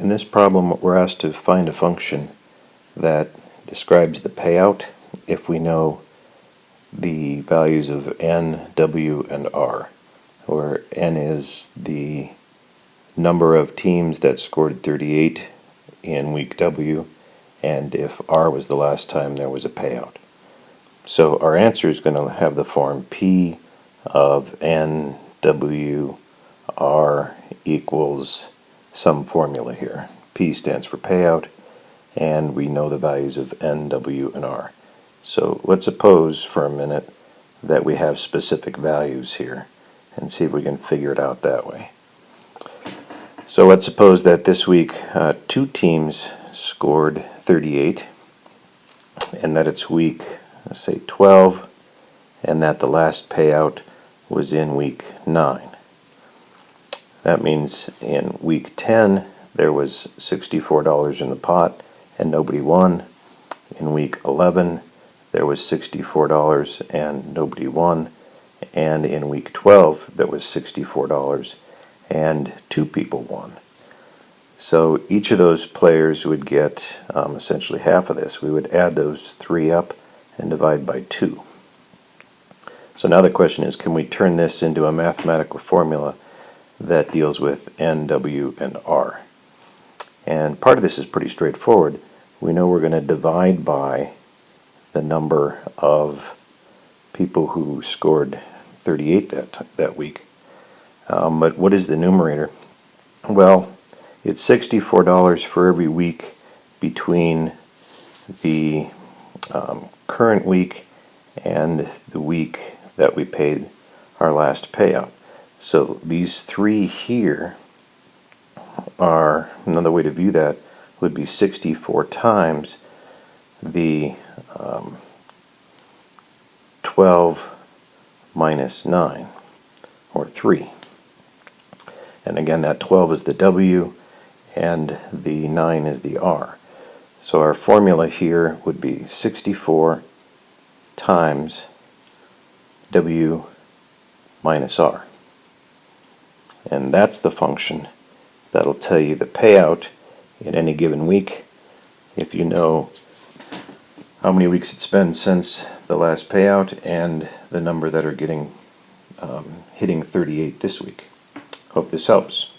In this problem, we're asked to find a function that describes the payout if we know the values of n, w, and r, where n is the number of teams that scored 38 in week W, and if r was the last time there was a payout. So our answer is going to have the form P of n, w, r equals some formula here. P stands for payout, and we know the values of n, w, and r. So let's suppose for a minute that we have specific values here and see if we can figure it out that way. So let's suppose that this week two teams scored 38 and that it's week, let's say 12, and that the last payout was in week 9. That means in week 10 there was $64 in the pot and nobody won. In week 11 there was $64 and nobody won. And in week 12 there was $64 and 2 people won. So each of those players would get essentially half of this. We would add those 3 up and divide by 2. So now the question is, can we turn this into a mathematical formula that deals with n, w, and r? And part of this is pretty straightforward. We know we're going to divide by the number of people who scored 38 that week. But what is the numerator? Well, it's $64 for every week between the current week and the week that we paid our last payout. So these 3 here are, another way to view that would be 64 times the 12 minus 9, or 3. And again, that 12 is the W and the 9 is the R. So our formula here would be 64 times W minus R. And that's the function that'll tell you the payout in any given week if you know how many weeks it's been since the last payout and the number that are getting hitting 38 this week. Hope this helps.